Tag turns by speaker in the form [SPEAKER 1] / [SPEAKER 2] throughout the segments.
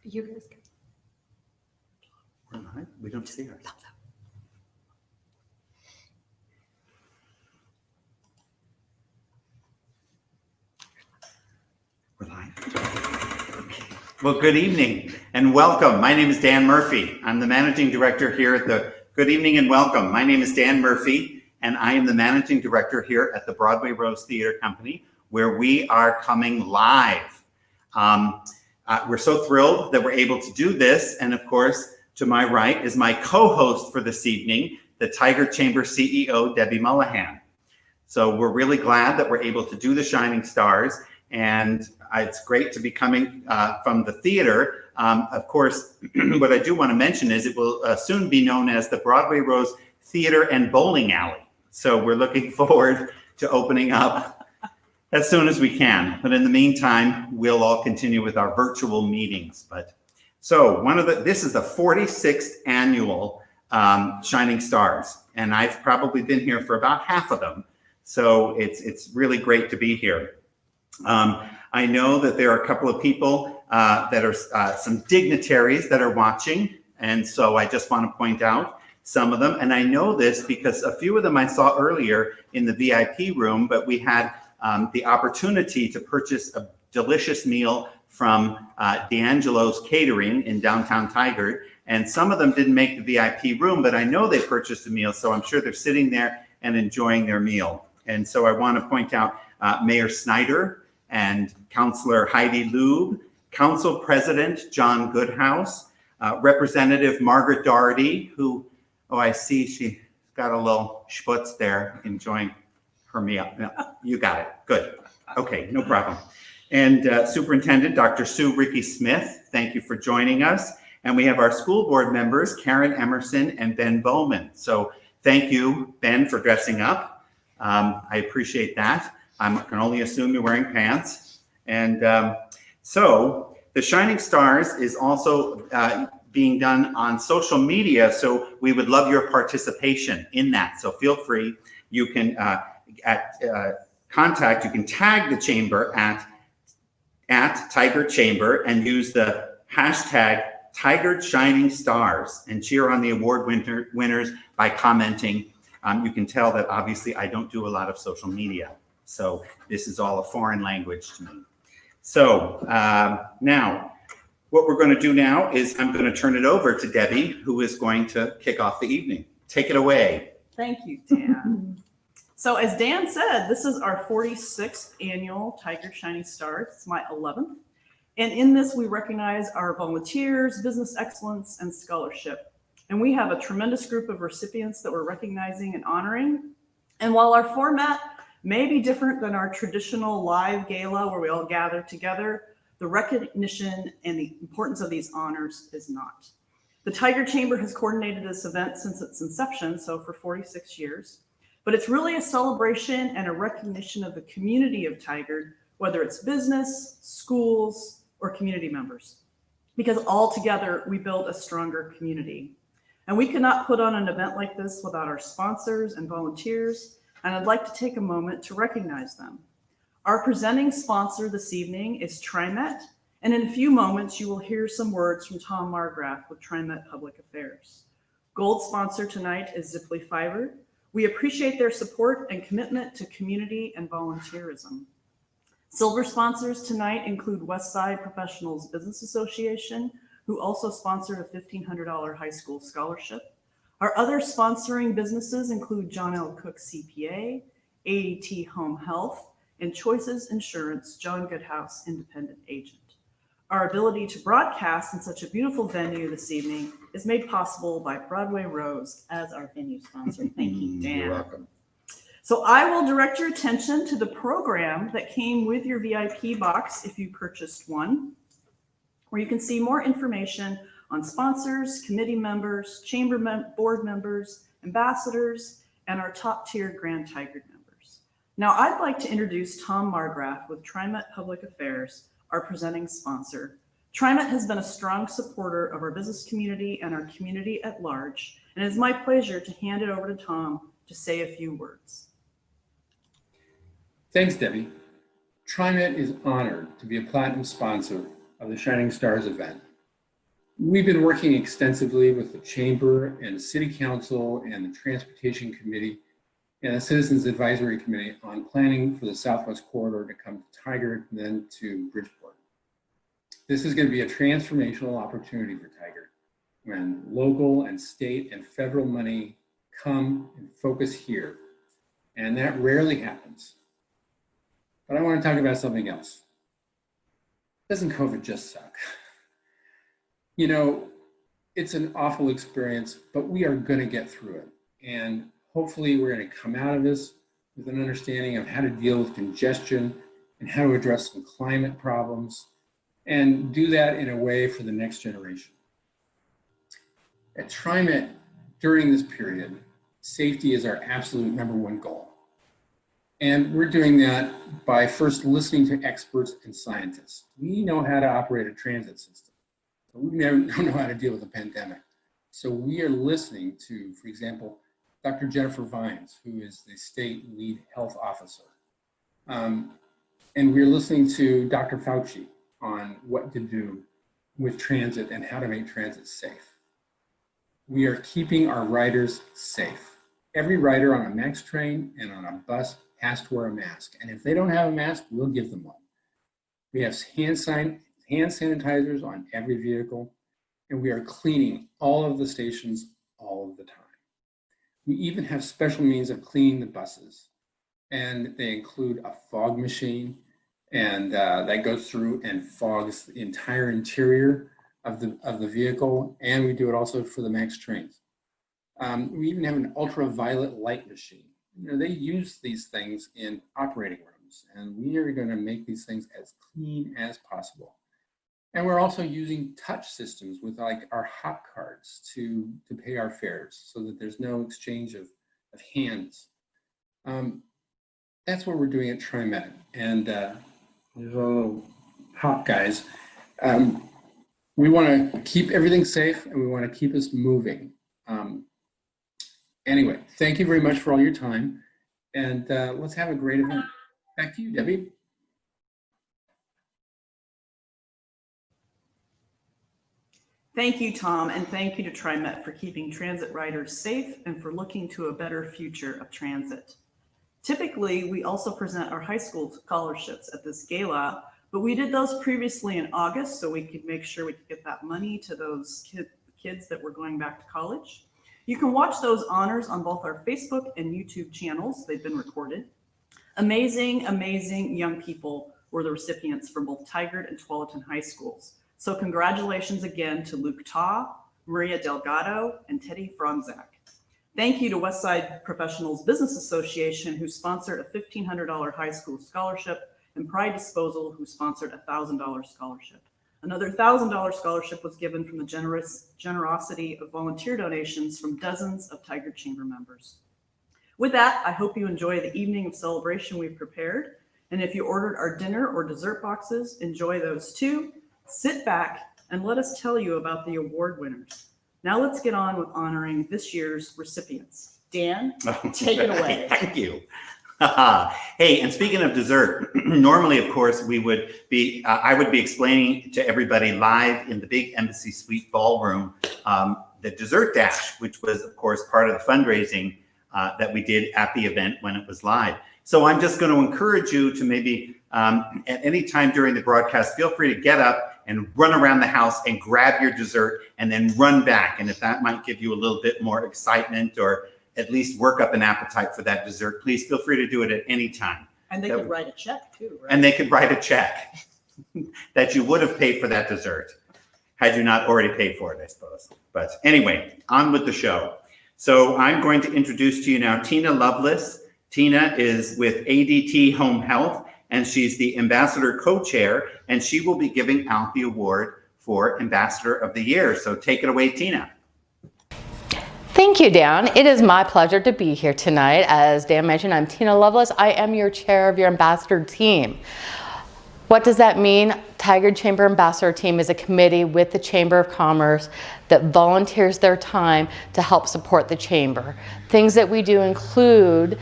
[SPEAKER 1] You guys can.
[SPEAKER 2] We're live. We don't see her. We're live. Okay. Well, good evening and welcome. My name is Dan Murphy. I'm the managing director here at the. Good evening and welcome. My name is Dan Murphy, and I am the managing director here at the Broadway Rose Theatre Company, where we are coming live. We're so thrilled that we're able to do this, and of course, to my right is my co-host for this evening, the Tigard Chamber CEO, Debi Mollahan. So we're really glad that we're able to do the Shining Stars, and it's great to be coming from the theater. Of course, what I do want to mention is it will soon be known as the Broadway Rose Theatre and Bowling Alley. So we're looking forward to opening up as soon as we can. But in the meantime, we'll all continue with our virtual meetings. So this is the 46th annual Shining Stars, and I've probably been here for about half of them. So it's really great to be here. I know that there are a couple of people that are some dignitaries that are watching, and so I just want to point out some of them. And I know this because a few of them I saw earlier in the VIP room, but we had the opportunity to purchase a delicious meal from D'Angelo's Catering in downtown Tigard, and some of them didn't make the VIP room, but I know they purchased a meal, so I'm sure they're sitting there and enjoying their meal. And so I want to point out Mayor Snyder and Councillor Heidi Lube, Council President John Goodhouse, Representative Margaret Doherty, who, I see she got a little schputz there enjoying her meal. No, you got it. Good. Okay, no problem. And Superintendent Dr. Sue Ricky Smith, thank you for joining us. And we have our school board members, Karen Emerson and Ben Bowman. So thank you, Ben, for dressing up. I appreciate that. I can only assume you're wearing pants. And so the Shining Stars is also being done on social media. So we would love your participation in that. So feel free. You can you can tag the chamber at Tigard Chamber and use the hashtag Tigard Shining Stars and cheer on the award winners by commenting. You can tell that obviously I don't do a lot of social media, so this is all a foreign language to me. So now what we're going to do now is I'm going to turn it over to Debi, who is going to kick off the evening. Take it away.
[SPEAKER 3] Thank you, Dan. So as Dan said, this is our 46th annual Tigard Shining Stars. It's my 11th. And in this, we recognize our volunteers, business excellence, and scholarship. And we have a tremendous group of recipients that we're recognizing and honoring. And while our format may be different than our traditional live gala where we all gather together, the recognition and the importance of these honors is not. The Tigard Chamber has coordinated this event since its inception, so for 46 years. But it's really a celebration and a recognition of the community of Tigard, whether it's business, schools, or community members, because all together we build a stronger community. And we cannot put on an event like this without our sponsors and volunteers, and I'd like to take a moment to recognize them. Our presenting sponsor this evening is TriMet, and in a few moments you will hear some words from Tom Margraf with TriMet Public Affairs. Gold sponsor tonight is Ziply Fiber. We appreciate their support and commitment to community and volunteerism. Silver sponsors tonight include Westside Professionals Business Association, who also sponsored a $1,500 high school scholarship. Our other sponsoring businesses include John L. Cook CPA, ADT Home Health, and Choices Insurance, John Goodhouse Independent Agent. Our ability to broadcast in such a beautiful venue this evening is made possible by Broadway Rose as our venue sponsor. Thank you, Dan.
[SPEAKER 2] You're welcome.
[SPEAKER 3] So I will direct your attention to the program that came with your VIP box if you purchased one, where you can see more information on sponsors, committee members, board members, ambassadors, and our top-tier Grand Tigard members. Now I'd like to introduce Tom Margraf with TriMet Public Affairs, our presenting sponsor. TriMet has been a strong supporter of our business community and our community at large, and it's my pleasure to hand it over to Tom to say a few words.
[SPEAKER 4] Thanks, Debbie. TriMet is honored to be a platinum sponsor of the Shining Stars event
[SPEAKER 1] We've been working extensively with the Chamber and the City Council and the Transportation Committee and the Citizens Advisory Committee on planning for the Southwest Corridor to come to Tigard and then to Bridgeport. This is going to be a transformational opportunity for Tigard when local and state and federal money come and focus here. And that rarely happens. But I want to talk about something else. Doesn't COVID just suck? You know, it's an awful experience, but we are going to get through it. And hopefully we're going to come out of this with an understanding of how to deal with congestion and how to address some climate problems and do that in a way for the next generation. At TriMet, during this period, safety is our absolute #1 goal. And we're doing that by first listening to experts and scientists. We know how to operate a transit system. We don't know how to deal with a pandemic. So we are listening to, for example, Dr. Jennifer Vines, who is the state lead health officer. And we're listening to Dr. Fauci on what to do with transit and how to make transit safe. We are keeping our riders safe. Every rider on a MAX train and on a bus has to wear a mask. And if they don't have a mask, we'll give them one. We have hand sanitizers on every vehicle, and we are cleaning all of the stations all of the time. We even have special means of cleaning the buses, and they include a fog machine, and that goes through and fogs the entire interior of the vehicle, and we do it also for the MAX trains. We even have an ultraviolet light machine. You know, they use these things in operating rooms, and we are going to make these things as clean as possible. And we're also using touch systems with like our hot cards to pay our fares so that there's no exchange of hands. That's what we're doing at TriMet. And there's a little hot guys. We want to keep everything safe and we want to keep us moving. Anyway, thank you very much for all your time. And let's have a great event. Back to you, Debbie.
[SPEAKER 3] Thank you, Tom, and thank you to TriMet for keeping transit riders safe and for looking to a better future of transit. Typically, we also present our high school scholarships at this gala, but we did those previously in August so we could make sure we could get that money to those kids that were going back to college. You can watch those honors on both our Facebook and YouTube channels. They've been recorded. Amazing, amazing young people were the recipients from both Tigard and Tualatin High Schools. So congratulations again to Luke Ta, Maria Delgado, and Teddy Franzak. Thank you to Westside Professionals Business Association, who sponsored a $1,500 high school scholarship, and Pride Disposal, who sponsored a $1,000 scholarship. Another $1,000 scholarship was given from the generosity of volunteer donations from dozens of Tigard Chamber members. With that, I hope you enjoy the evening of celebration we've prepared. And if you ordered our dinner or dessert boxes, enjoy those too. Sit back and let us tell you about the award winners. Now let's get on with honoring this year's recipients. Dan, take it away.
[SPEAKER 2] Thank you. Hey, and speaking of dessert, normally, of course, we would be, I would be explaining to everybody live in the big Embassy Suite ballroom, the dessert dash, which was, of course, part of the fundraising that we did at the event when it was live. So I'm just going to encourage you to maybe at any time during the broadcast, feel free to get up and run around the house and grab your dessert and then run back. And if that might give you a little bit more excitement or at least work up an appetite for that dessert, please feel free to do it at any time.
[SPEAKER 3] And they could write a check too, right?
[SPEAKER 2] And they could write a check that you would have paid for that dessert had you not already paid for it, I suppose. But anyway, on with the show. So I'm going to introduce to you now Tina Loveless. Tina is with ADT Home Health, and she's the Ambassador Co-Chair, and she will be giving out the award for Ambassador of the Year. So take it away, Tina.
[SPEAKER 4] Thank you, Dan. It is my pleasure to be here tonight. As Dan mentioned, I'm Tina Loveless. I am your chair of your ambassador team. What does that mean? Tigard Chamber Ambassador Team is a committee with the Chamber of Commerce that volunteers their time to help support the Chamber. Things that we do include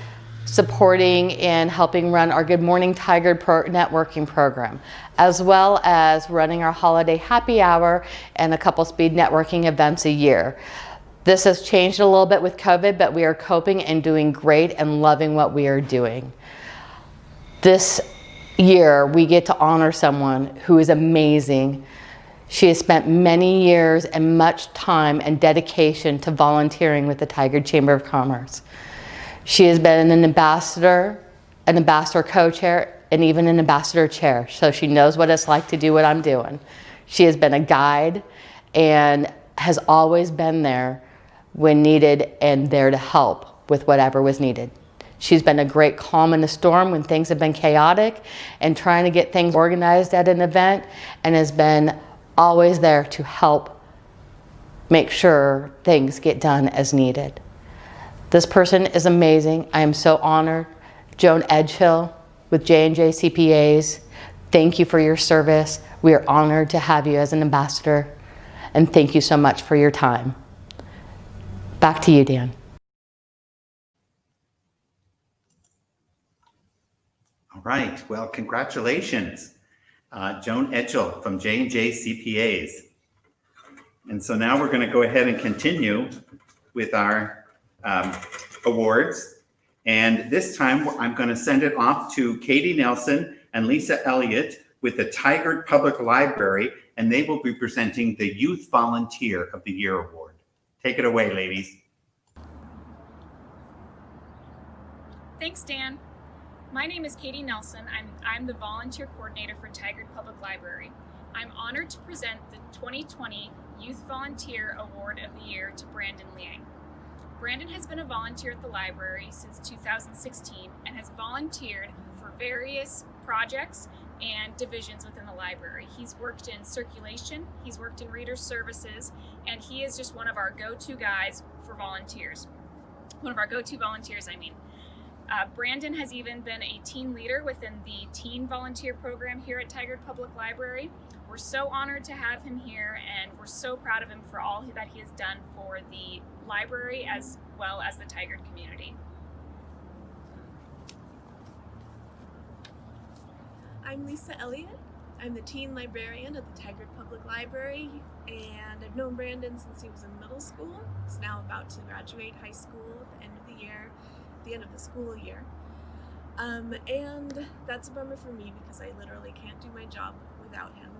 [SPEAKER 4] supporting and helping run our Good Morning Tigard networking program, as well as running our holiday happy hour and a couple speed networking events a year. This has changed a little bit with COVID, but we are coping and doing great and loving what we are doing. This year, we get to honor someone who is amazing. She has spent many years and much time and dedication to volunteering with the Tigard Chamber of Commerce. She has been an ambassador co-chair, and even an ambassador chair, so she knows what it's like to do what I'm doing. She has been a guide and has always been there when needed and there to help with whatever was needed. She's been a great calm in the storm when things have been chaotic and trying to get things organized at an event, and has been always there to help make sure things get done as needed. This person is amazing. I am so honored. Joan Edgehill with J&J CPAs, thank you for your service. We are honored to have you as an ambassador, and thank you so much for your time. Back to you, Dan.
[SPEAKER 2] All right, well, congratulations, Joan Edgehill from J&J CPAs. And so now we're going to go ahead and continue with our awards. And this time I'm going to send it off to Katie Nelson and Lisa Elliot with the Tigard Public Library, and they will be presenting the Youth Volunteer of the Year Award. Take it away, ladies.
[SPEAKER 5] Thanks, Dan. My name is Katie Nelson. I'm the volunteer coordinator for Tigard Public Library. I'm honored to present the 2020 Youth Volunteer Award of the Year to Brandon Liang. Brandon has been a volunteer at the library since 2016 and has volunteered for various projects and divisions within the library. He's worked in circulation, he's worked in reader services, and he is just one of our go-to guys for volunteers. One of our go-to volunteers, I mean. Brandon has even been a teen leader within the teen volunteer program here at Tigard Public Library. We're so honored to have him here, and we're so proud of him for all that he has done for the library as well as the Tigard community.
[SPEAKER 6] I'm Lisa Elliot. I'm the teen librarian at the Tigard Public Library, and I've known Brandon since he was in middle school. He's now about to graduate high school at the end of the year, the end of the school year. And that's a bummer for me because I literally can't do my job without him.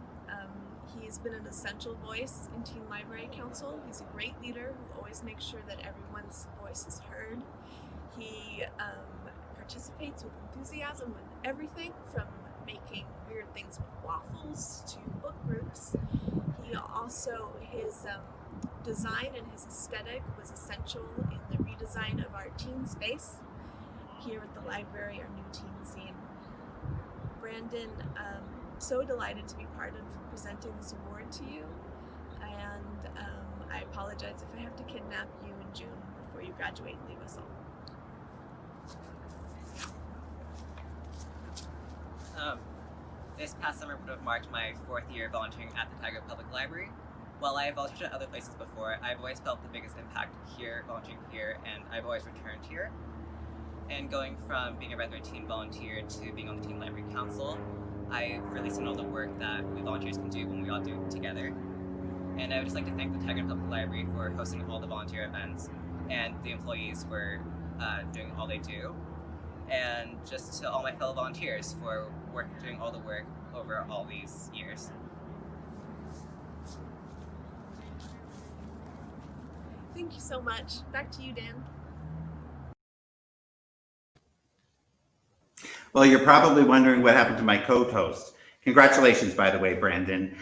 [SPEAKER 6] He's been an essential voice in Teen Library Council. He's a great leader who always makes sure that everyone's voice is heard. He participates with enthusiasm with everything from making weird things with waffles to book groups. He also, his design and his aesthetic was essential in the redesign of our teen space here at the library, our new teen scene. Brandon, so delighted to be part of presenting this award to you, and I apologize if I have to kidnap you in June before you graduate and leave us all.
[SPEAKER 7] This past summer would have marked my 4th year volunteering at the Tigard Public Library. While I have volunteered at other places before, I've always felt the biggest impact here, volunteering here, and I've always returned here. And going from being a regular teen volunteer to being on the Teen Library Council, I've really seen all the work that we volunteers can do when we all do it together. And I would just like to thank the Tigard Public Library for hosting all the volunteer events, and the employees for doing all they do, and just to all my fellow volunteers for doing all the work over all these years.
[SPEAKER 6] Thank you so much. Back to you, Dan.
[SPEAKER 2] Well, you're probably wondering what happened to my co-host. Congratulations, by the way, Brandon.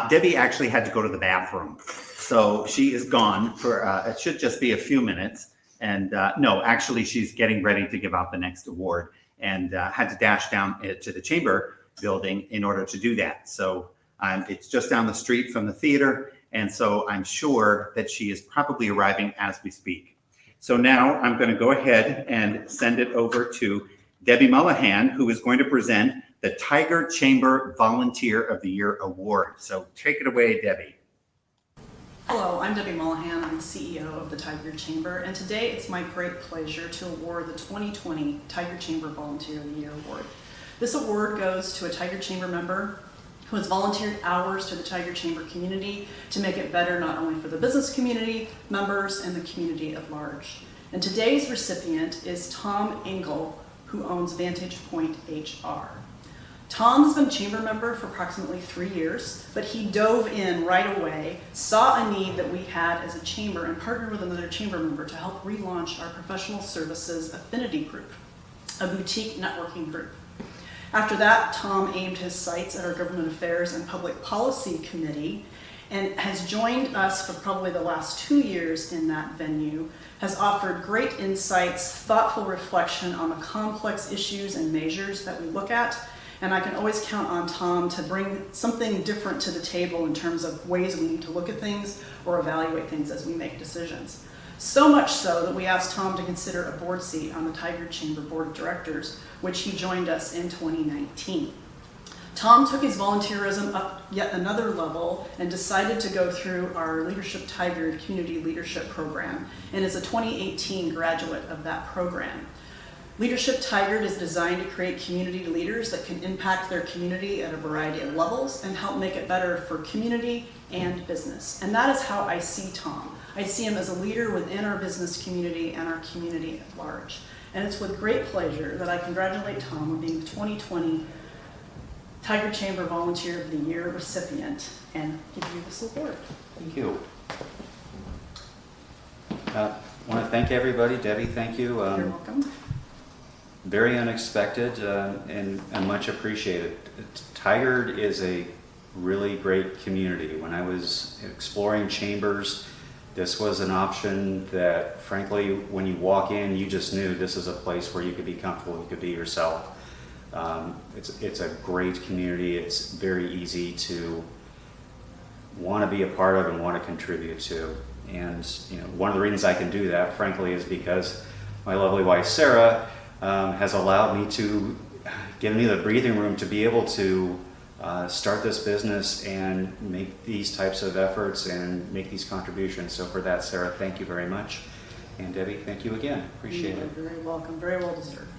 [SPEAKER 2] Debbie actually had to go to the bathroom, so she is gone for, it should just be a few minutes. And no, actually, she's getting ready to give out the next award, and had to dash down to the chamber building in order to do that. So it's just down the street from the theater, and so I'm sure that she is probably arriving as we speak. So now I'm going to go ahead and send it over to Debi Mollahan, who is going to present the Tigard Chamber Volunteer of the Year Award. So take it away, Debbie.
[SPEAKER 3] Hello, I'm Debi Mollahan. I'm the CEO of the Tigard Chamber, and today it's my great pleasure to award the 2020 Tigard Chamber Volunteer of the Year Award. This award goes to a Tigard Chamber member who has volunteered hours to the Tigard Chamber community to make it better not only for the business community, members, and the community at large. And today's recipient is Tom Engel, who owns Vantage Point HR. Tom has been a chamber member for approximately 3 years, but he dove in right away, saw a need that we had as a chamber, and partnered with another chamber member to help relaunch our professional services affinity group, a boutique networking group. After that, Tom aimed his sights at our Government Affairs and Public Policy Committee and has joined us for probably the last 2 years in that venue, has offered great insights, thoughtful reflection on the complex issues and measures that we look at. And I can always count on Tom to bring something different to the table in terms of ways we need to look at things or evaluate things as we make decisions. So much so that we asked Tom to consider a board seat on the Tigard Chamber Board of Directors, which he joined us in 2019. Tom took his volunteerism up yet another level and decided to go through our Leadership Tigard Community Leadership Program and is a 2018 graduate of that program. Leadership Tigard is designed to create community leaders that can impact their community at a variety of levels and help make it better for community and business. And that is how I see Tom. I see him as a leader within our business community and our community at large. And it's with great pleasure that I congratulate Tom on being the 2020 Tigard Chamber Volunteer of the Year recipient and give you this award.
[SPEAKER 8] Thank you. I want to thank everybody. Debbie, thank you.
[SPEAKER 3] You're welcome.
[SPEAKER 8] Very unexpected and much appreciated. Tigard is a really great community. When I was exploring chambers, this was an option that, frankly, when you walk in, you just knew this is a place where you could be comfortable, you could be yourself. It's a great community. It's very easy to want to be a part of and want to contribute to. And one of the reasons I can do that, frankly, is because my lovely wife, Sarah, has allowed me to give me the breathing room to be able to start this business and make these types of efforts and make these contributions. So for that, Sarah, thank you very much. And Debbie, thank you again. Appreciate it.
[SPEAKER 3] You're very welcome. Very well deserved.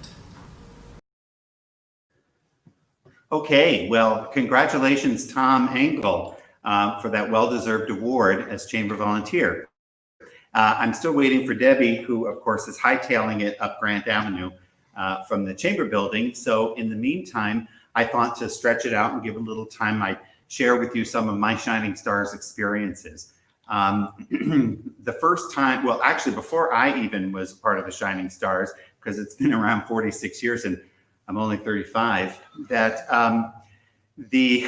[SPEAKER 2] Okay, well, congratulations, Tom Engel, for that well-deserved award as Chamber Volunteer. I'm still waiting for Debbie, who, of course, is hightailing it up Grant Avenue from the Chamber building. So in the meantime, I thought to stretch it out and give a little time, I'd share with you some of my Shining Stars experiences. The first time, well, actually, before I even was part of the Shining Stars, because it's been around 46 years and I'm only 35, that they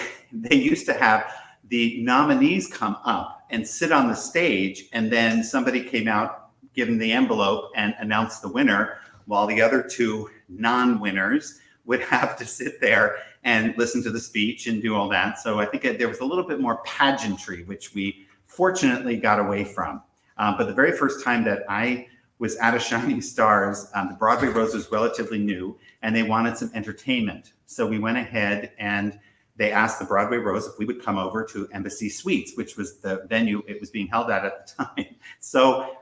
[SPEAKER 2] used to have the nominees come up and sit on the stage, and then somebody came out, give them the envelope, and announced the winner, while the other two non-winners would have to sit there and listen to the speech and do all that. So I think there was a little bit more pageantry, which we fortunately got away from. But the very first time that I was at a Shining Stars, the Broadway Rose was relatively new, and they wanted some entertainment. So we went ahead and they asked the Broadway Rose if we would come over to Embassy Suites, which was the venue it was being held at the time. So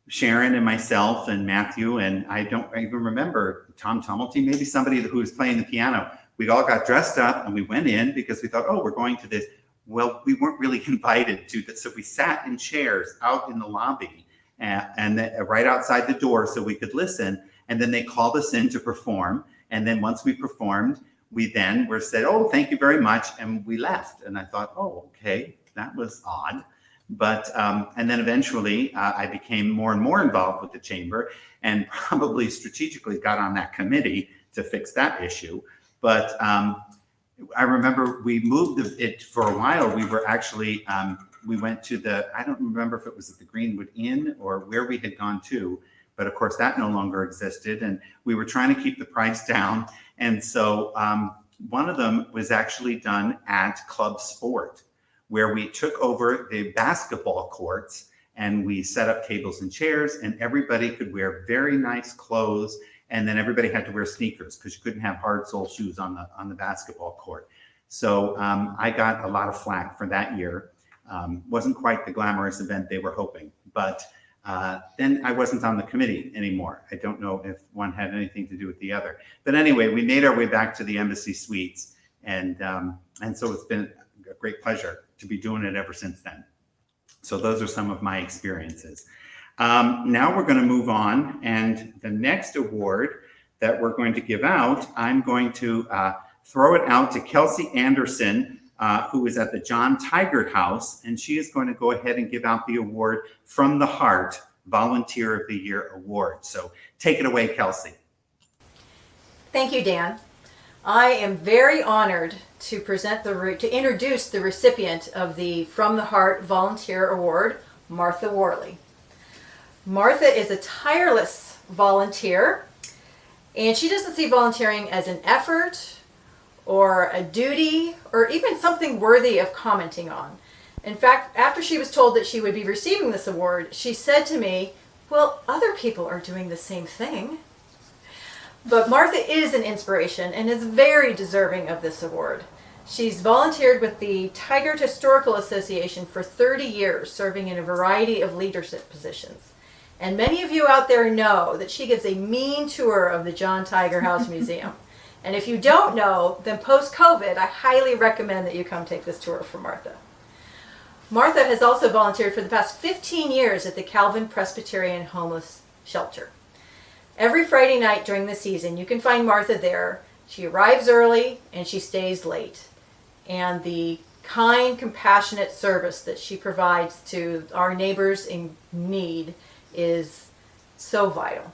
[SPEAKER 2] Sharon and myself and Matthew, and I don't even remember, Tom Tumulty, maybe somebody who was playing the piano, we all got dressed up and we went in because we thought, oh, we're going to this. Well, we weren't really invited to this. So we sat in chairs out in the lobby and right outside the door so we could listen. And then they called us in to perform. And then once we performed, we then were said, oh, thank you very much. And we left. And I thought, oh, okay, that was odd. But, and then eventually I became more and more involved with the chamber and probably strategically got on that committee to fix that issue. But I remember we moved it for a while. We were actually, we went to the, I don't remember if it was at the Greenwood Inn or where we had gone to, but of course that no longer existed. And we were trying to keep the price down. And so one of them was actually done at Club Sport, where we took over the basketball courts and we set up tables and chairs, and everybody could wear very nice clothes. And then everybody had to wear sneakers because you couldn't have hard sole shoes on the basketball court. So I got a lot of flack for that year. Wasn't quite the glamorous event they were hoping, but then I wasn't on the committee anymore. I don't know if one had anything to do with the other. But anyway, we made our way back to the Embassy Suites, and so it's been a great pleasure to be doing it ever since then. So those are some of my experiences. Now we're going to move on, and the next award that we're going to give out, I'm going to throw it out to Kelseie Anderson, who is at the John Tigard House, and she is going to go ahead and give out the award From the Heart Volunteer of the Year Award. So take it away, Kelseie.
[SPEAKER 9] Thank you, Dan. I am very honored to introduce the recipient of the From the Heart Volunteer Award, Martha Worley. Martha is a tireless volunteer, and she doesn't see volunteering as an effort or a duty or even something worthy of commenting on. In fact, after she was told that she would be receiving this award, she said to me, well, other people are doing the same thing. But Martha is an inspiration and is very deserving of this award. She's volunteered with the Tigard Historical Association for 30 years, serving in a variety of leadership positions. And many of you out there know that she gives a mean tour of the John Tigard House Museum. And if you don't know, then post-COVID, I highly recommend that you come take this tour from Martha. Martha has also volunteered for the past 15 years at the Calvin Presbyterian Homeless Shelter. Every Friday night during the season, you can find Martha there. She arrives early and she stays late. And the kind, compassionate service that she provides to our neighbors in need is so vital.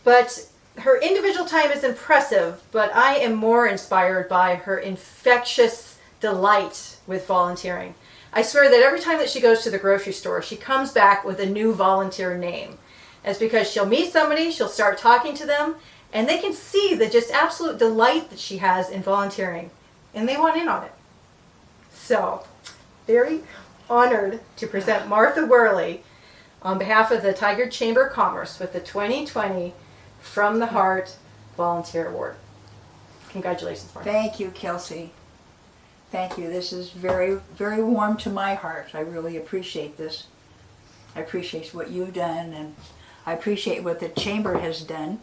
[SPEAKER 9] But her individual time is impressive, but I am more inspired by her infectious delight with volunteering. I swear that every time that she goes to the grocery store, she comes back with a new volunteer name. That's because she'll meet somebody, she'll start talking to them, and they can see the just absolute delight that she has in volunteering, and they want in on it. So, very honored to present Martha Worley on behalf of the Tigard Chamber of Commerce with the 2020 From the Heart Volunteer Award. Congratulations, Martha.
[SPEAKER 10] Thank you, Kelseie. Thank you. This is very, very warm to my heart. I really appreciate this. I appreciate what you've done, and I appreciate what the Chamber has done.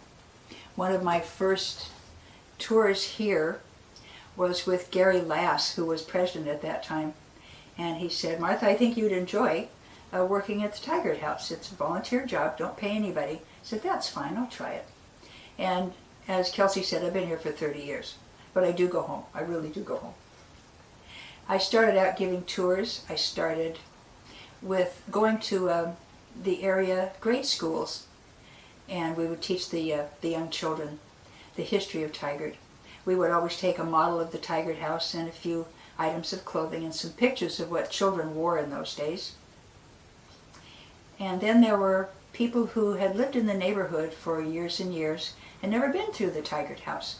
[SPEAKER 10] One of my first tours here was with Gary Lass, who was president at that time. And he said, Martha, I think you'd enjoy working at the Tigard House. It's a volunteer job, don't pay anybody. I said, that's fine, I'll try it. And as Kelseie said, I've been here for 30 years, but I do go home. I really do go home. I started out giving tours. I started with going to the area grade schools, and we would teach the young children the history of Tigard. We would always take a model of the Tigard House and a few items of clothing and some pictures of what children wore in those days. And then there were people who had lived in the neighborhood for years and years and never been through the Tigard House.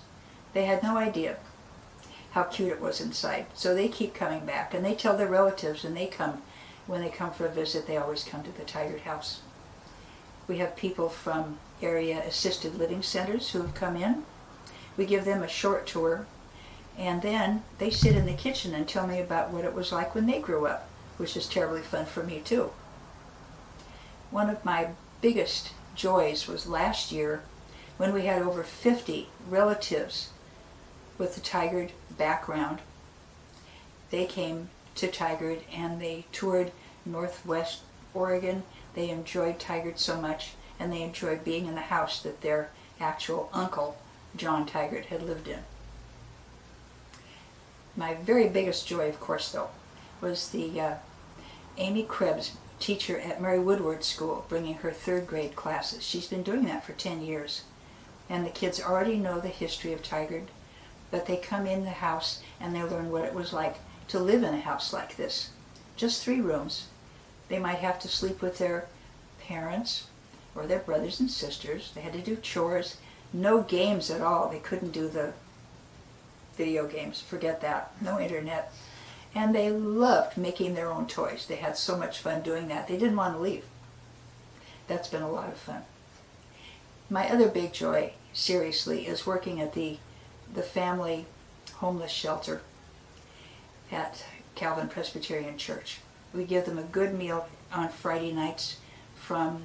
[SPEAKER 10] They had no idea how cute it was inside. So they keep coming back, and they tell their relatives, and they come. When they come for a visit, they always come to the Tigard House. We have people from area assisted living centers who have come in. We give them a short tour, and then they sit in the kitchen and tell me about what it was like when they grew up, which is terribly fun for me too. One of my biggest joys was last year when we had over 50 relatives with the Tigard background. They came to Tigard and they toured Northwest Oregon. They enjoyed Tigard so much, and they enjoyed being in the house that their actual uncle, John Tigard, had lived in. My very biggest joy, of course, though, was the Amy Krebs, teacher at Mary Woodward School, bringing her third grade classes. She's been doing that for 10 years. And the kids already know the history of Tigard, but they come in the house and they learn what it was like to live in a house like this. Just 3 rooms. They might have to sleep with their parents or their brothers and sisters. They had to do chores. No games at all. They couldn't do the video games. Forget that. No internet. And they loved making their own toys. They had so much fun doing that. They didn't want to leave. That's been a lot of fun. My other big joy, seriously, is working at the family homeless shelter at Calvin Presbyterian Church. We give them a good meal on Friday nights from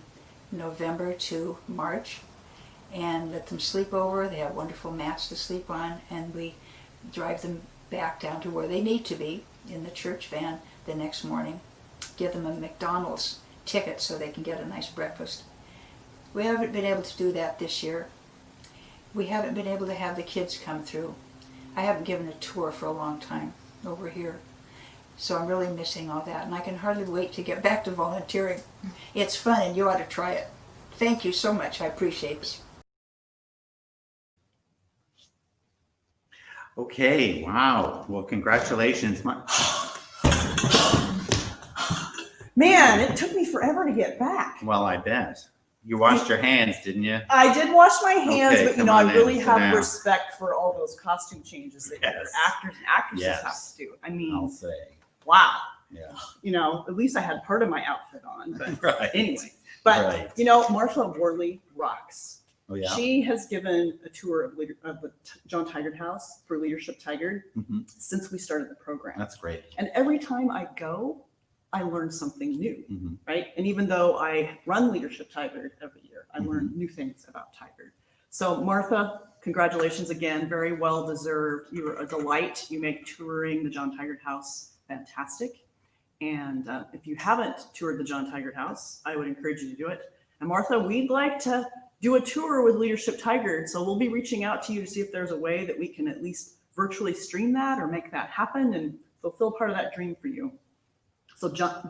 [SPEAKER 10] November to March and let them sleep over. They have wonderful mats to sleep on, and we drive them back down to where they need to be in the church van the next morning. Give them a McDonald's ticket so they can get a nice breakfast. We haven't been able to do that this year. We haven't been able to have the kids come through. I haven't given a tour for a long time over here. So I'm really missing all that, and I can hardly wait to get back to volunteering. It's fun, and you ought to try it. Thank you so much. I appreciate it.
[SPEAKER 2] Okay, wow. Well, congratulations.
[SPEAKER 3] Man, it took me forever to get back.
[SPEAKER 2] Well, I bet. You washed your hands, didn't you?
[SPEAKER 3] I did wash my hands,
[SPEAKER 2] Okay,
[SPEAKER 3] but you
[SPEAKER 2] come
[SPEAKER 3] know,
[SPEAKER 2] on
[SPEAKER 3] I really
[SPEAKER 2] in, sit
[SPEAKER 3] have
[SPEAKER 2] down.
[SPEAKER 3] respect for all those costume changes that
[SPEAKER 2] Yes.
[SPEAKER 3] your actors and actresses
[SPEAKER 2] Yes.
[SPEAKER 3] have to do. I
[SPEAKER 2] I'll
[SPEAKER 3] mean,
[SPEAKER 2] say.
[SPEAKER 3] wow.
[SPEAKER 2] Yeah.
[SPEAKER 3] You know, at least I had part of my outfit on, but
[SPEAKER 2] Right.
[SPEAKER 3] anyway. But
[SPEAKER 2] Right.
[SPEAKER 3] you know, Martha Worley rocks.
[SPEAKER 2] Oh, yeah.
[SPEAKER 3] She has given a tour of the John Tigard House for Leadership Tigard
[SPEAKER 2] Mhm.
[SPEAKER 3] since we started the program.
[SPEAKER 2] That's great.
[SPEAKER 3] And every time I go, I learn something new,
[SPEAKER 2] Mhm.
[SPEAKER 3] right? And even though I run Leadership Tigard every year, I learn
[SPEAKER 2] Mm-hmm.
[SPEAKER 3] new things about Tigard. So Martha, congratulations again, very well deserved. You were a delight. You make touring the John Tigard House fantastic. And if you haven't toured the John Tigard House, I would encourage you to do it. And Martha, we'd like to do a tour with Leadership Tigard. So we'll be reaching out to you to see if there's a way that we can at least virtually stream that or make that happen and fulfill part of that dream for you. So Dan,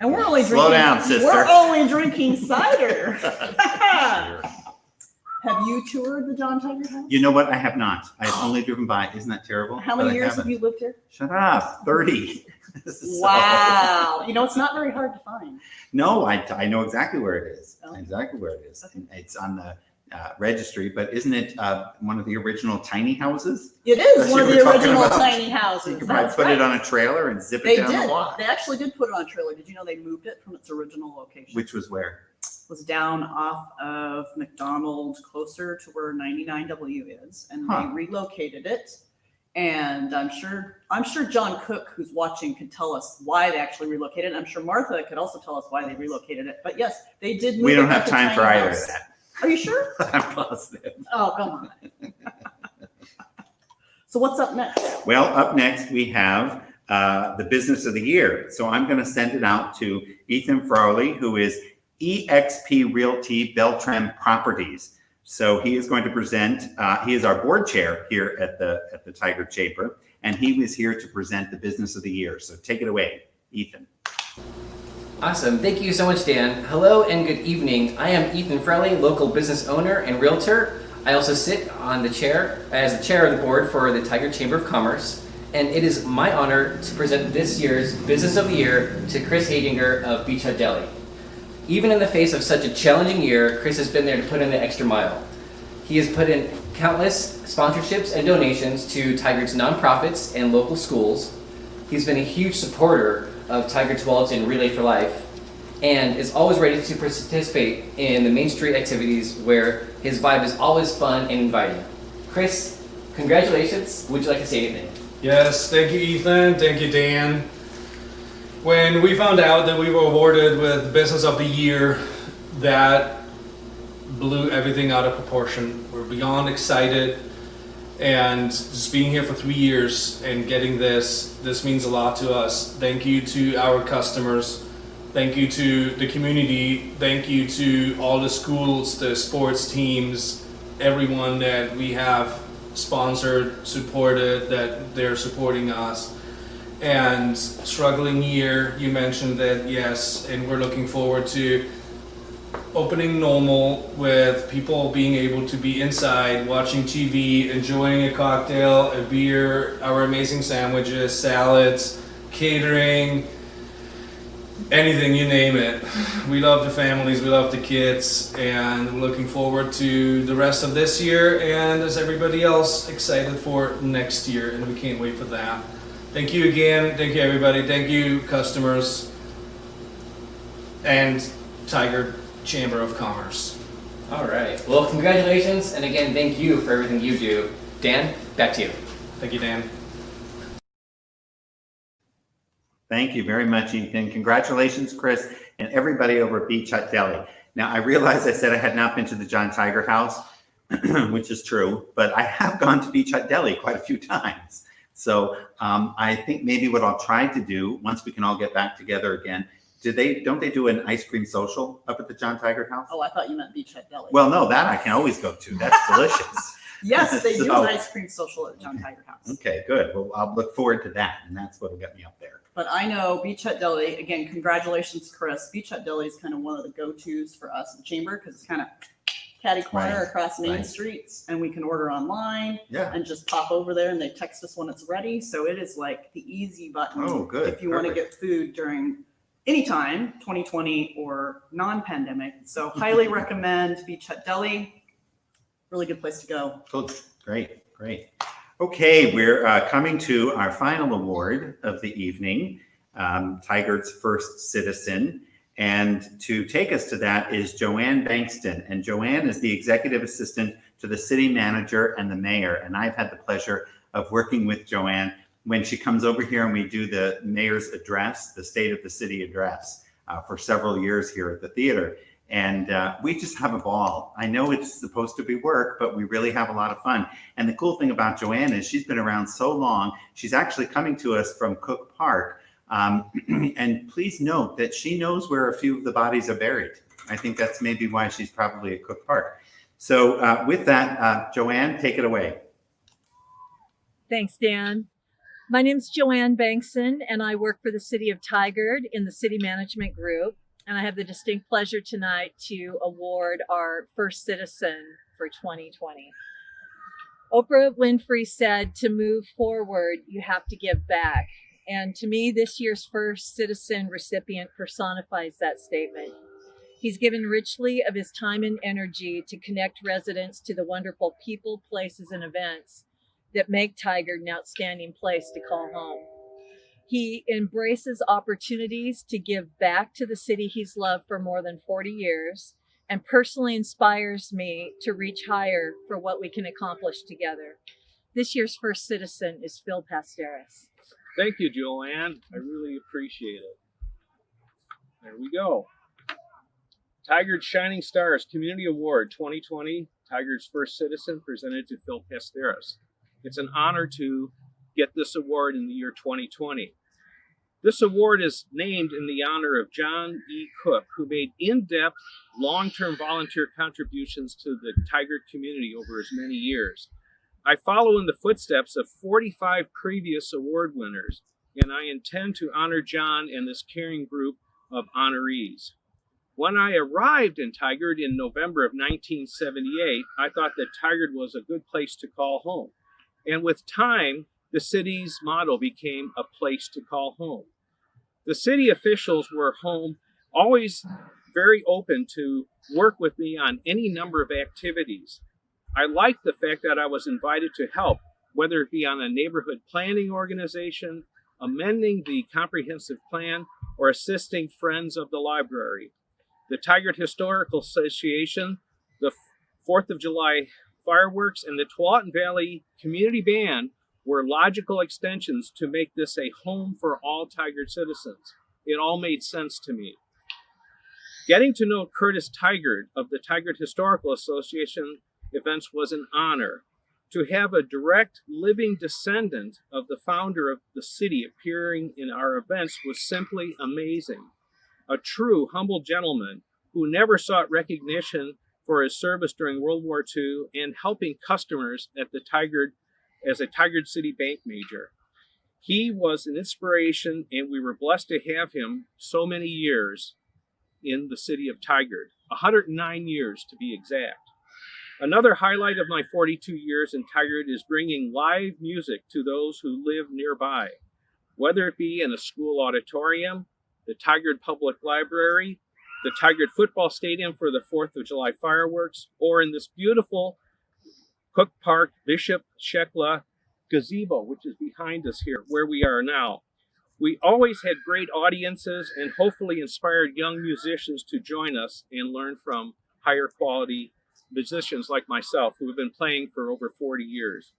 [SPEAKER 3] and we're only drinking.
[SPEAKER 2] Slow down, sister.
[SPEAKER 3] We're only drinking cider. Have you toured the John Tigard House?
[SPEAKER 2] You know what? I have not. I've only driven by. Isn't that terrible?
[SPEAKER 3] How
[SPEAKER 2] But
[SPEAKER 3] many
[SPEAKER 2] I
[SPEAKER 3] years have
[SPEAKER 2] haven't.
[SPEAKER 3] you lived here?
[SPEAKER 2] Shut up. 30. So-
[SPEAKER 3] Wow. You know, it's not very hard to find.
[SPEAKER 2] No, I know exactly where it is.
[SPEAKER 3] Oh.
[SPEAKER 2] Exactly where it is.
[SPEAKER 3] Okay.
[SPEAKER 2] It's on the registry, but isn't it one of the original tiny houses?
[SPEAKER 3] It is
[SPEAKER 2] That's
[SPEAKER 3] one of
[SPEAKER 2] what
[SPEAKER 3] the
[SPEAKER 2] we're talking
[SPEAKER 3] original
[SPEAKER 2] about.
[SPEAKER 3] tiny
[SPEAKER 2] So
[SPEAKER 3] houses.
[SPEAKER 2] you could probably
[SPEAKER 3] That's
[SPEAKER 2] put
[SPEAKER 3] right.
[SPEAKER 2] it on a trailer and zip it
[SPEAKER 3] They
[SPEAKER 2] down the
[SPEAKER 3] did.
[SPEAKER 2] block.
[SPEAKER 3] They actually did put it on a trailer. Did you know they moved it from its original location?
[SPEAKER 2] Which was where?
[SPEAKER 3] Was down off of McDonald, closer to where 99W is, and
[SPEAKER 2] Huh.
[SPEAKER 3] they relocated it. And I'm sure John Cook, who's watching, could tell us why they actually relocated it. I'm sure Martha could also tell us why they relocated it. But yes, they did move
[SPEAKER 2] We
[SPEAKER 3] it
[SPEAKER 2] don't have
[SPEAKER 3] into
[SPEAKER 2] time for
[SPEAKER 3] tiny
[SPEAKER 2] either
[SPEAKER 3] house.
[SPEAKER 2] of that.
[SPEAKER 3] Are you sure?
[SPEAKER 2] I'm positive.
[SPEAKER 3] Oh, come on. So what's up next?
[SPEAKER 2] Well, up next we have the business of the year. So I'm going to send it out to Ethan Frelly, who is EXP Realty Beltram Properties. So he is going to present. He is our board chair here at the Tigard Chamber, and he was here to present the business of the year. So take it away, Ethan.
[SPEAKER 11] Awesome. Thank you so much, Dan. Hello and good evening. I am Ethan Frelly, local business owner and realtor. I also sit on the chair as the chair of the board for the Tigard Chamber of Commerce, and it is my honor to present this year's Business of the Year to Chris Haedinger of Beachhead Deli. Even in the face of such a challenging year, Chris has been there to put in the extra mile. He has put in countless sponsorships and donations to Tigard's nonprofits and local schools. He's been a huge supporter of Tigard's Wellington Relay for Life and is always ready to participate in the Main Street activities where his vibe is always fun and inviting. Chris, congratulations. Would you like to say anything?
[SPEAKER 12] Yes, thank you, Ethan. Thank you, Dan. When we found out that we were awarded with Business of the Year, that blew everything out of proportion. We're beyond excited, and just being here for 3 years and getting this means a lot to us. Thank you to our customers. Thank you to the community. Thank you to all the schools, the sports teams, everyone that we have sponsored, supported, that they're supporting us. And struggling year, you mentioned that, yes, and we're looking forward to opening normal with people being able to be inside, watching TV, enjoying a cocktail, a beer, our amazing sandwiches, salads, catering, anything, you name it. We love the families, we love the kids, and we're looking forward to the rest of this year, and as everybody else, excited for next year, and we can't wait for that. Thank you again. Thank you, everybody. Thank you, customers, and Tigard Chamber of Commerce.
[SPEAKER 11] All right. Well, congratulations, and again, thank you for everything you do. Dan, back to you.
[SPEAKER 12] Thank you, Dan.
[SPEAKER 2] Thank you very much, Ethan. Congratulations, Chris, and everybody over at Beach Hut Deli. Now, I realize I said I had not been to the John Tiger House, which is true, but I have gone to Beach Hut Deli quite a few times. So I think maybe what I'll try to do, once we can all get back together again, don't they do an ice cream social up at the John Tiger House?
[SPEAKER 3] Oh, I thought you meant Beach Hut Deli.
[SPEAKER 2] Well, no, that I can always go to. That's delicious.
[SPEAKER 3] Yes, they do
[SPEAKER 2] So-
[SPEAKER 3] an ice cream social at the John Tiger House.
[SPEAKER 2] Okay, good. Well, I'll look forward to that, and that's what'll get me up there.
[SPEAKER 3] But I know Beach Hut Deli, again, congratulations, Chris. Beach Hut Deli is kind of one of the go-tos for us in Chamber because it's kind of catty corner
[SPEAKER 2] Right,
[SPEAKER 3] across Main
[SPEAKER 2] right.
[SPEAKER 3] Streets, and we can order online
[SPEAKER 2] Yeah.
[SPEAKER 3] and just pop over there and they text us when it's ready. So it is like the easy button
[SPEAKER 2] Oh, good.
[SPEAKER 3] if you want to
[SPEAKER 2] Perfect.
[SPEAKER 3] get food during any time, 2020 or non-pandemic. So highly recommend Beach Hut Deli. Really good place to go.
[SPEAKER 2] Cool. Great, great. Okay, we're coming to our final award of the evening, Tigard's First Citizen. And to take us to that is Joanne Bengtson. And Joanne is the executive assistant to the city manager and the mayor. And I've had the pleasure of working with Joanne when she comes over here and we do the mayor's address, the state of the city address, for several years here at the theater. And we just have a ball. I know it's supposed to be work, but we really have a lot of fun. And the cool thing about Joanne is she's been around so long. She's actually coming to us from Cook Park. And please note that she knows where a few of the bodies are buried. I think that's maybe why she's probably at Cook Park. So with that, Joanne, take it away.
[SPEAKER 13] Thanks, Dan. My name's Joanne Bengtson, and I work for the City of Tigard in the City Management Group. And I have the distinct pleasure tonight to award our First Citizen for 2020. Oprah Winfrey said, to move forward, you have to give back. And to me, this year's First Citizen recipient personifies that statement. He's given richly of his time and energy to connect residents to the wonderful people, places, and events that make Tigard an outstanding place to call home. He embraces opportunities to give back to the city he's loved for more than 40 years and personally inspires me to reach higher for what we can accomplish together. This year's First Citizen is Phil Pasteris.
[SPEAKER 14] Thank you, Joanne. I really appreciate it. There we go. Tigard's Shining Stars Community Award 2020, Tigard's First Citizen, presented to Phil Pasteris. It's an honor to get this award in the year 2020. This award is named in the honor of John E. Cook, who made in-depth, long-term volunteer contributions to the Tigard community over as many years. I follow in the footsteps of 45 previous award winners, and I intend to honor John and this caring group of honorees. When I arrived in Tigard in November of 1978, I thought that Tigard was a good place to call home. And with time, the city's motto became a place to call home. The city officials were always very open to work with me on any number of activities. I liked the fact that I was invited to help, whether it be on a neighborhood planning organization, amending the comprehensive plan, or assisting friends of the library. The Tigard Historical Association, the 4th of July fireworks, and the Tualatin Valley Community Band were logical extensions to make this a home for all Tigard citizens. It all made sense to me. Getting to know Curtis Tigard of the Tigard Historical Association events was an honor. To have a direct living descendant of the founder of the city appearing in our events was simply amazing. A true humble gentleman who never sought recognition for his service during World War II and helping customers at the Tigard as a Tigard City Bank major. He was an inspiration, and we were blessed to have him so many years in the city of Tigard, 109 years to be exact. Another highlight of my 42 years in Tigard is bringing live music to those who live nearby, whether it be in a school auditorium, the Tigard Public Library, the Tigard Football Stadium for the 4th of July fireworks, or in this beautiful Cook Park Bishop Shekla gazebo, which is behind us here, where we are now. We always had great audiences and hopefully inspired young musicians to join us and learn from higher quality musicians like myself who have been playing for over 40 years.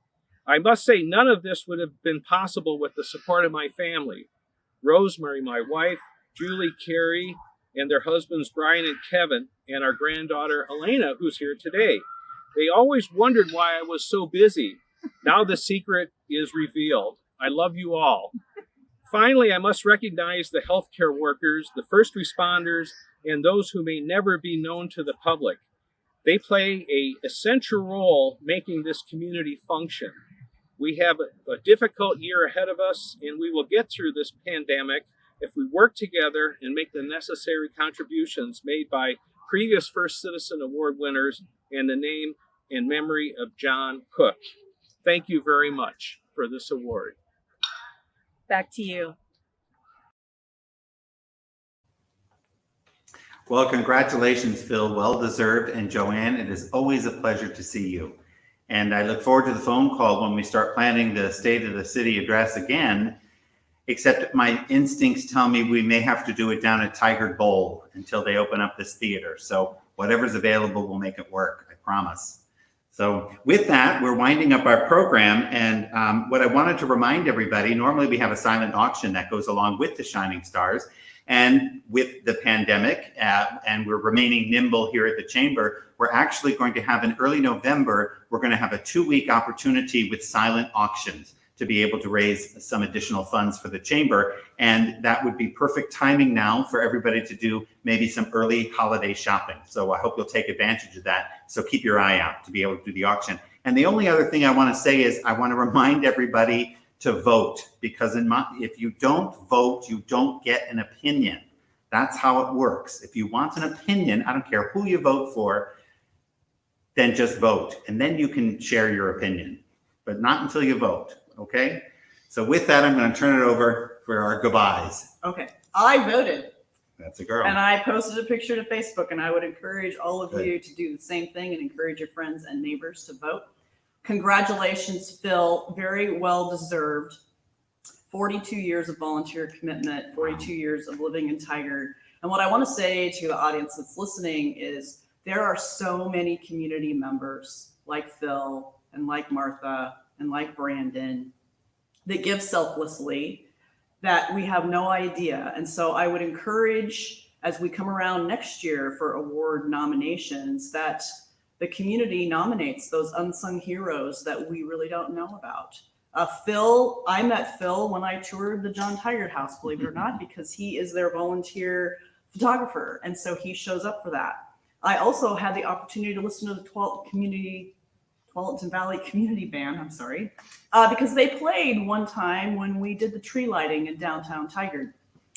[SPEAKER 14] I must say none of this would have been possible with the support of my family. Rosemary, my wife, Julie, Carrie, and their husbands Brian and Kevin, and our granddaughter Elena, who's here today. They always wondered why I was so busy. Now the secret is revealed. I love you all. Finally, I must recognize the healthcare workers, the first responders, and those who may never be known to the public. They play an essential role making this community function. We have a difficult year ahead of us, and we will get through this pandemic if we work together and make the necessary contributions made by previous First Citizen Award winners in the name and memory of John Cook. Thank you very much for this award.
[SPEAKER 13] Back to you.
[SPEAKER 2] Well, congratulations, Phil. Well deserved. And Joanne, it is always a pleasure to see you. And I look forward to the phone call when we start planning the State of the City address again, except my instincts tell me we may have to do it down at Tigard Bowl until they open up this theater. So whatever's available, we'll make it work, I promise. So with that, we're winding up our program. And what I wanted to remind everybody, normally we have a silent auction that goes along with the Shining Stars. And with the pandemic, and we're remaining nimble here at the Chamber, we're actually going to have in early November, we're going to have a 2-week opportunity with silent auctions to be able to raise some additional funds for the Chamber. And that would be perfect timing now for everybody to do maybe some early holiday shopping. So I hope you'll take advantage of that. So keep your eye out to be able to do the auction. And the only other thing I want to say is I want to remind everybody to vote, because if you don't vote, you don't get an opinion. That's how it works. If you want an opinion, I don't care who you vote for, then just vote. And then you can share your opinion, but not until you vote, okay? So with that, I'm going to turn it over for our goodbyes.
[SPEAKER 3] Okay, I voted.
[SPEAKER 2] That's a girl.
[SPEAKER 3] And I posted a picture to Facebook, and I would encourage all of
[SPEAKER 2] Good.
[SPEAKER 3] you to do the same thing and encourage your friends and neighbors to vote. Congratulations, Phil. Very well deserved. 42 years of volunteer commitment, 42 years of living in Tigard. And what I want to say to the audience that's listening is there are so many community members like Phil and like Martha and like Brandon that give selflessly that we have no idea. And so I would encourage, as we come around next year for award nominations, that the community nominates those unsung heroes that we really don't know about. Phil, I met Phil when I toured the John Tigard House, believe it or not, because he is their volunteer photographer. And so he shows up for that. I also had the opportunity to listen to the Tualatin Valley Community Band, because they played one time when we did the tree lighting in downtown Tigard.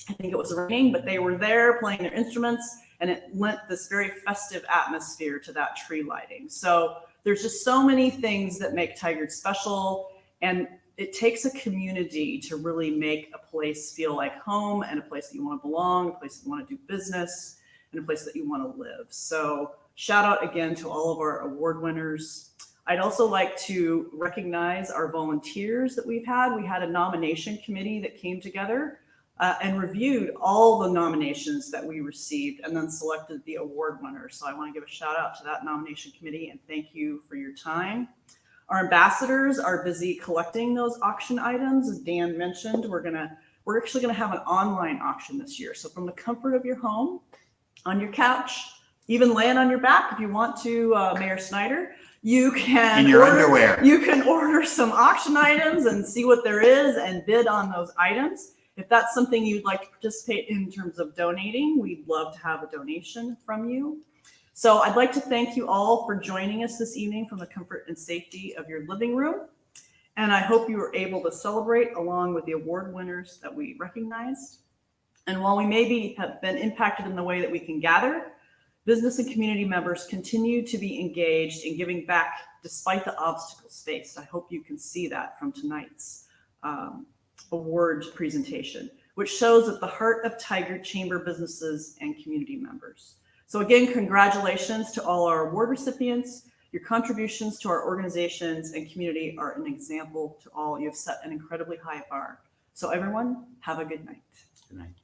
[SPEAKER 3] I think it was raining, but they were there playing their instruments, and it lent this very festive atmosphere to that tree lighting. So there's just so many things that make Tigard special, and it takes a community to really make a place feel like home, and a place that you want to belong, a place that you want to do business, and a place that you want to live. So shout out again to all of our award winners. I'd also like to recognize our volunteers that we've had. We had a nomination committee that came together and reviewed all the nominations that we received and then selected the award winners. So I want to give a shout out to that nomination committee and thank you for your time. Our ambassadors are busy collecting those auction items. As Dan mentioned, we're actually gonna have an online auction this year. So from the comfort of your home, on your couch, even laying on your back if you want to, Mayor Snyder, you can
[SPEAKER 2] In your underwear.
[SPEAKER 3] You can order some auction items and see what there is and bid on those items. If that's something you'd like to participate in terms of donating, we'd love to have a donation from you. So I'd like to thank you all for joining us this evening from the comfort and safety of your living room. And I hope you were able to celebrate along with the award winners that we recognized. And while we maybe have been impacted in the way that we can gather, business and community members continue to be engaged in giving back despite the obstacles faced. I hope you can see that from tonight's award presentation, which shows at the heart of Tigard Chamber businesses and community members. So again, congratulations to all our award recipients. Your contributions to our organizations and community are an example to all. You have set an incredibly high bar. So everyone, have a good night.
[SPEAKER 2] Good night.